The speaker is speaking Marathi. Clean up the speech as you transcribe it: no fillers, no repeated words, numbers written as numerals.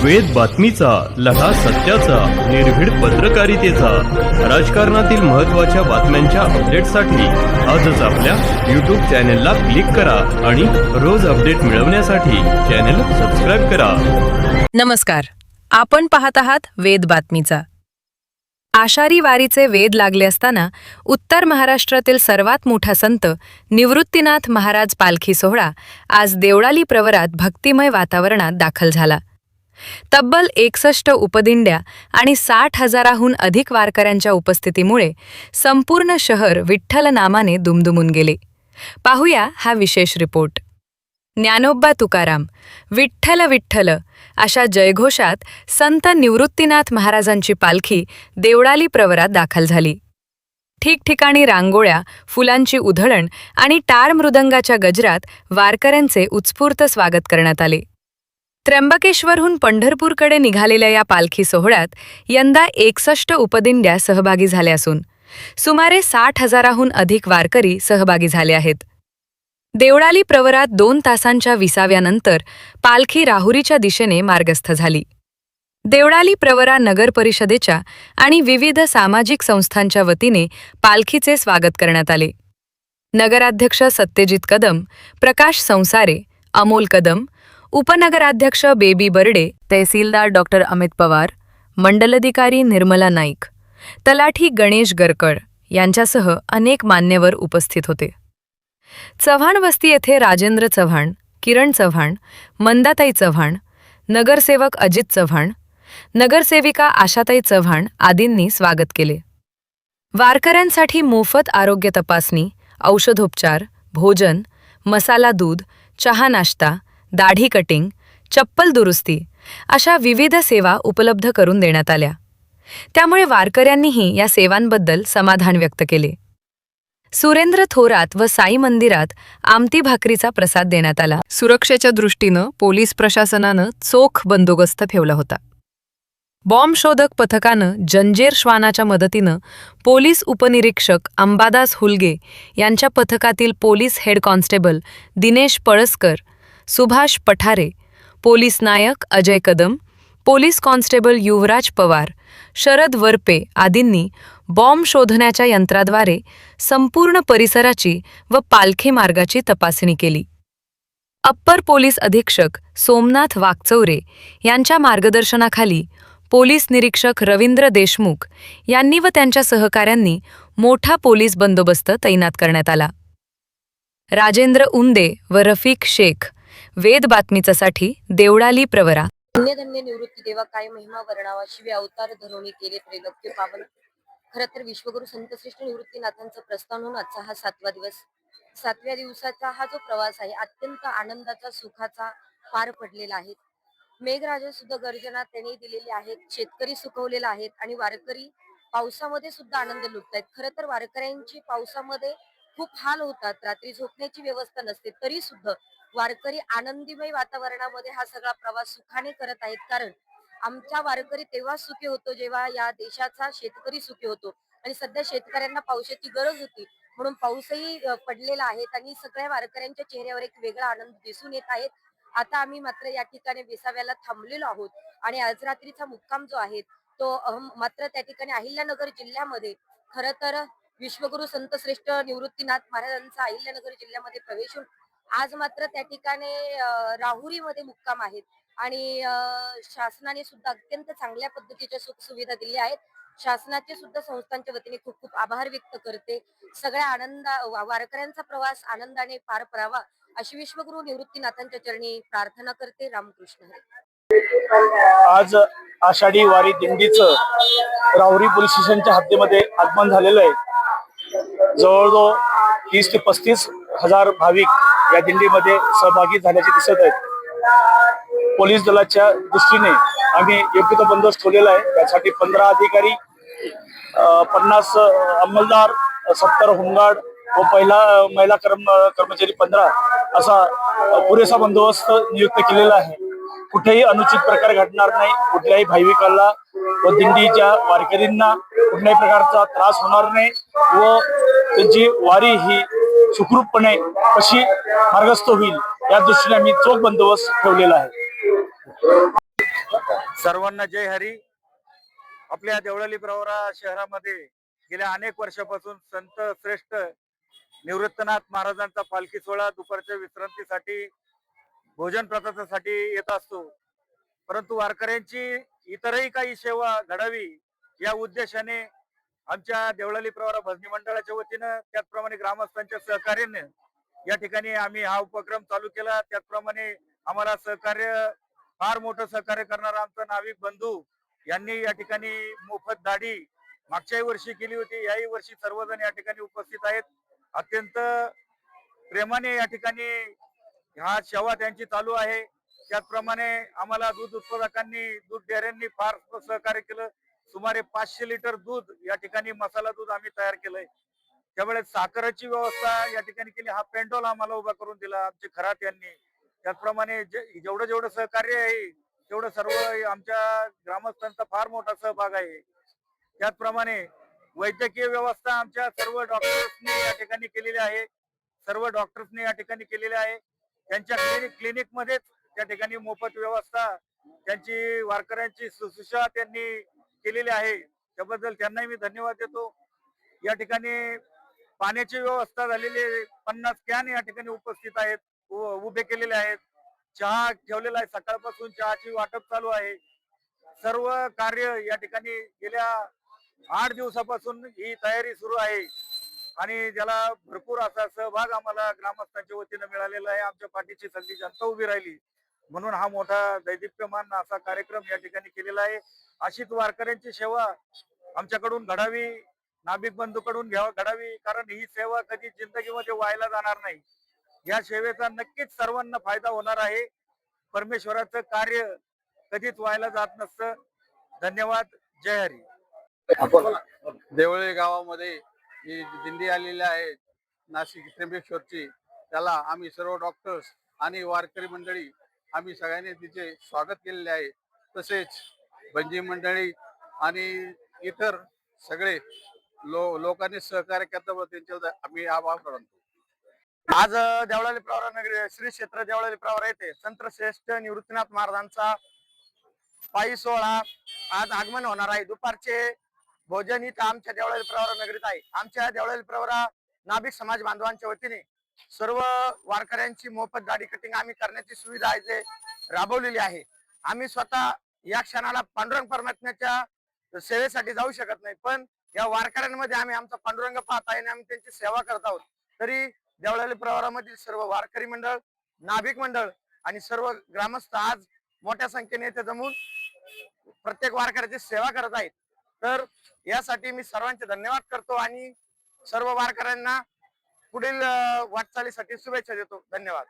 वेद बातमीचा, लढा सत्याचा, निर्भीड पत्रकारितेचा, राजकारणातील महत्त्वाच्या बातम्यांच्या अपडेटसाठी आजच आपल्या YouTube चॅनेलला क्लिक करा आणि रोज अपडेट मिळवण्यासाठी चॅनेल सबस्क्राइब करा. नमस्कार, आपण पाहत आहात वेद बातमीचा. आषाढी वारीचे वेध लागले असताना उत्तर महाराष्ट्रातील सर्वात मोठा संत निवृत्तीनाथ महाराज पालखी सोहळा आज देवळाली प्रवरात भक्तिमय वातावरणात दाखल झाला. तब्बल 61 उपदिंड्या आणि 60,000हून अधिक वारकऱ्यांच्या उपस्थितीमुळे संपूर्ण शहर विठ्ठल नामाने दुमदुमून गेले. पाहूया हा विशेष रिपोर्ट. ज्ञानोबा तुकाराम, विठ्ठल विठ्ठल अशा जयघोषात संत निवृत्तीनाथ महाराजांची पालखी देवळाली प्रवरात दाखल झाली. ठिकठिकाणी रांगोळ्या, फुलांची उधळण आणि टाळ मृदंगाच्या गजरात वारकऱ्यांचे उत्स्फूर्त स्वागत करण्यात आले. त्र्यंबकेश्वरहून पंढरपूरकडे निघालेल्या या पालखी सोहळ्यात यंदा 61 उपदिंड्या सहभागी झाल्या असून सुमारे 60,000हून अधिक वारकरी सहभागी झाले आहेत. देवळाली प्रवरात 2 तासांच्या विसाव्यानंतर पालखी राहुरीच्या दिशेने मार्गस्थ झाली. देवळाली प्रवरा नगर परिषदेच्या आणि विविध सामाजिक संस्थांच्या वतीने पालखीचे स्वागत करण्यात आले. नगराध्यक्ष सत्यजित कदम, प्रकाश संसारे, अमोल कदम, उपनगराध्यक्ष बेबी बर्डे, तहसीलदार डॉक्टर अमित पवार, मंडलाधिकारी निर्मला नाईक, तलाठी गणेश गरकड यांच्यासह अनेक मान्यवर उपस्थित होते. चव्हाण वस्ती येथे राजेंद्र चव्हाण, किरण चव्हाण, मंदाताई चव्हाण, नगरसेवक अजित चव्हाण, नगरसेविका आशाताई चव्हाण आदींनी स्वागत केले. वारकऱ्यांसाठी मोफत आरोग्य तपासणी, औषधोपचार, भोजन, मसाला दूध, चहा नाश्ता, दाढी कटिंग, चप्पल दुरुस्ती अशा विविध सेवा उपलब्ध करून देण्यात आल्या. त्यामुळे वारकऱ्यांनीही या सेवांबद्दल समाधान व्यक्त केले. सुरेंद्र थोरात व साई मंदिरात आमटी भाकरीचा प्रसाद देण्यात आला. सुरक्षेच्या दृष्टीनं पोलीस प्रशासनानं चोख बंदोबस्त ठेवला होता. बॉम्ब शोधक पथकानं जंजेर श्वानाच्या मदतीनं पोलीस उपनिरीक्षक अंबादास हुलगे यांच्या पथकातील police head constable Dinesh Palaskar, Subhash Pathare, police Naik Ajay Kadam, police constable Yuvraj Pawar, Sharad Varpe आदींनी बॉम्ब शोधण्याच्या यंत्राद्वारे संपूर्ण परिसराची व पालखी मार्गाची तपासणी केली. अप्पर पोलीस अधीक्षक सोमनाथ वाकचौरे यांच्या मार्गदर्शनाखाली पोलीस निरीक्षक रवींद्र देशमुख यांनी व त्यांच्या सहकाऱ्यांनी मोठा पोलीस बंदोबस्त तैनात करण्यात आला. राजेंद्र उंदे व रफिक शेख, वेद बातमीचासाठी देवळाली प्रवरा. धन्य धन्य निवृत्ती देवा, काय महिमा वर्णावा, शिवे अवतार धरोणी केले त्रैलोक्य पावन. खरं तर विश्वगुरु संतश्रेष्ठ निवृत्तीनाथांचं प्रस्थान होऊन आजचा हा 7वा दिवस. 7व्या दिवसाचा हा जो प्रवास आहे अत्यंत आनंदाचा, सुखाचा पार पडलेला आहे. मेघराजा सुद्धा गर्जना त्यांनी दिलेली आहेत, शेतकरी सुखवलेला आहेत आणि वारकरी पावसामध्ये सुद्धा आनंद लुटतायत. खरं तर वारकऱ्यांची पावसामध्ये खूप हाल होतात, रात्री झोपण्याची व्यवस्था नसते, तरी सुद्धा वारकरी आनंदीमय वातावरणामध्ये हा सगळा प्रवास सुखाने करत आहेत. कारण आमचा वारकरी तेव्हा सुखी होतो जेव्हा या देशाचा शेतकरी सुखी होतो. आणि सध्या शेतकऱ्यांना पावसाची गरज होती म्हणून पाऊसही पडलेला आहे आणि सगळ्या वारकऱ्यांच्या चेहऱ्यावर एक वेगळा आनंद दिसून येत आहे. आता आम्ही मात्र या ठिकाणी विसाव्याला थांबलेलो आहोत आणि आज रात्रीचा मुक्काम जो आहे तो मात्र त्या ठिकाणी अहिल्यानगर जिल्ह्यामध्ये, खरं तर विश्वगुरु संतश्रेष्ठ निवृत्तीनाथ महाराजांचा अहिल्यानगर जिल्ह्यामध्ये प्रवेश होऊन आज मात्र त्या ठिकाणी राहुरीमध्ये मुक्काम आहेत. आणि शासनाने सुद्धा अत्यंत चांगल्या पद्धतीच्या सुखसुविधा दिल्या आहेत. शासनाचे सुद्धा संस्थांच्या वतीने खूप खूप आभार व्यक्त करते. सगळ्या वारकऱ्यांचा प्रवास आनंदाने पार पडावा अशी विश्वगुरु निवृत्तीनाथांच्या चरणी प्रार्थना करते. रामकृष्ण हरी. आज आषाढी वारी दिंडीचं राहुरी पोलीस स्टेशनच्या हद्दीमध्ये आगमन झालेलं आहे. जवळजवळ 30 ते 35 हजार भाविक या दिंडीमध्ये सहभागी झाल्याचे दिसत आहेत. पोलीस दलाच्या दृष्टीने आम्ही योग्य तो बंदोबस्त ठेवलेला आहे. त्यासाठी 15 अधिकारी, 50 अंमलदार, 70 होमगार्ड व महिला कर्मचारी 15 असा पुरेसा बंदोबस्त नियुक्त केलेला आहे. कुठेही अनुचित प्रकार घडणार नाही, कुठल्याही भाविकाला व दिंडीच्या वारकरींना कुठल्याही प्रकारचा त्रास होणार नाही व त्यांची वारी ही सुखरूपपणे कशी मार्गस्थ होईल या दृष्टीने आम्ही चोख बंदोबस्त ठेवलेला आहे. सर्वांना जय हरी. आपल्या देवळाली प्रवरा शहरामध्ये गेल्या अनेक वर्षापासून संत श्रेष्ठ निवृत्तनाथ महाराजांचा पालखी सोहळा दुपारच्या विश्रांतीसाठी भोजन प्रसादासाठी येत असतो. परंतु वारकऱ्यांची इतरही काही सेवा घडावी या उद्देशाने आमच्या देवळाली प्रवरा भजनी मंडळाच्या वतीनं त्याचप्रमाणे ग्रामस्थांच्या सहकार्याने या ठिकाणी आम्ही हा उपक्रम चालू केला. त्याचप्रमाणे आम्हाला फार मोठं सहकार्य करणारा आमचा नाविक बंधू यांनी या ठिकाणी मोफत दाढी मागच्याही वर्षी केली होती. याही वर्षी सर्वजण या ठिकाणी उपस्थित आहेत. अत्यंत प्रेमाने या ठिकाणी हा सेवा त्यांची चालू आहे. त्याचप्रमाणे आम्हाला दूध उत्पादकांनी दूध डेअऱ्यांनी फार सहकार्य केलं. सुमारे 500 लिटर दूध या ठिकाणी मसाला दूध आम्ही तयार केलंय. त्यामुळे साखरेची व्यवस्था या ठिकाणी केली. हा पेंडॉल आम्हाला उभा करून दिला आमचे खरात यांनी. त्याचप्रमाणे जेवढं सहकार्य आहे तेवढं सर्व आमच्या ग्रामस्थांचा फार मोठा सहभाग आहे. त्याचप्रमाणे वैद्यकीय व्यवस्था आमच्या सर्व डॉक्टर्सनी या ठिकाणी केलेली आहे. त्यांच्या क्लिनिक मध्येच त्या ठिकाणी मोफत व्यवस्था त्यांची वारकऱ्यांची शुश्रूषा त्यांनी केलेली आहे. त्याबद्दल त्यांनाही मी धन्यवाद देतो. या ठिकाणी पाण्याची व्यवस्था झालेली 50 कॅन या ठिकाणी उपस्थित आहेत, उभे केलेले आहेत. चहा ठेवलेला आहे, सकाळपासून चहाची वाटप चालू आहे. सर्व कार्य या ठिकाणी गेल्या 8 दिवसापासून ही तयारी सुरू आहे आणि ज्याला भरपूर असा सहभाग आम्हाला ग्रामस्थांच्या वतीनं मिळालेला आहे. आमच्या पाठीची सगळी जनता उभी राहिली म्हणून हा मोठा दैदिप्यमान असा कार्यक्रम या ठिकाणी केलेला आहे. अशीच वारकऱ्यांची सेवा आमच्याकडून घडावी, नाभिक बंधूकडून घडावी, कारण ही सेवा कधी जिंदगीमध्ये व्हायला जाणार नाही. या सेवेचा नक्कीच सर्वांना फायदा होणार आहे. परमेश्वराचं कार्य कधीच व्हायला जात नसतं. धन्यवाद. जय हरी. देवळे गावामध्ये ही दिंडी आलेली आहे नाशिक त्र्यंबकेश्वरची, त्याला आम्ही सर्व डॉक्टर्स आणि वारकरी मंडळी आम्ही सगळ्यांनी तिचे स्वागत केलेले आहे. तसेच भंजी मंडळी आणि इतर सगळे लोकांनी सहकार्य केल्यामुळे त्यांच्या आम्ही आभार मानतो. आज देवळाली प्रवरा नगरी श्री क्षेत्र देवळाली प्रवरा येथे संत श्रेष्ठ निवृत्तीनाथ महाराजांचा पायी सोहळा आज आगमन होणार आहे. दुपारचे भोजन इथं आमच्या देवळाली प्रवरा नगरीत आहे. आमच्या देवळाली प्रवरा नाभिक समाज बांधवांच्या वतीने सर्व वारकऱ्यांची मोफत दाढी कटिंग आम्ही करण्याची सुविधा आहे जे राबवलेली आहे. आम्ही स्वतः या क्षणाला पांडुरंग परमात्म्याच्या सेवेसाठी जाऊ शकत नाही, पण या वारकऱ्यांमध्ये आम्ही आमचा पांडुरंग पाहत आहे आणि आम्ही त्यांची सेवा करत आहोत. तरी देवळाली प्रवरामधील सर्व वारकरी मंडळ, नाभिक मंडळ आणि सर्व ग्रामस्थ आज मोठ्या संख्येने येथे जमून प्रत्येक वारकऱ्याची सेवा करत आहेत. तर यासाठी मी सर्वांचे धन्यवाद करतो आणि सर्व वारकऱ्यांना पुढील वाटचालीसाठी शुभेच्छा देतो. धन्यवाद.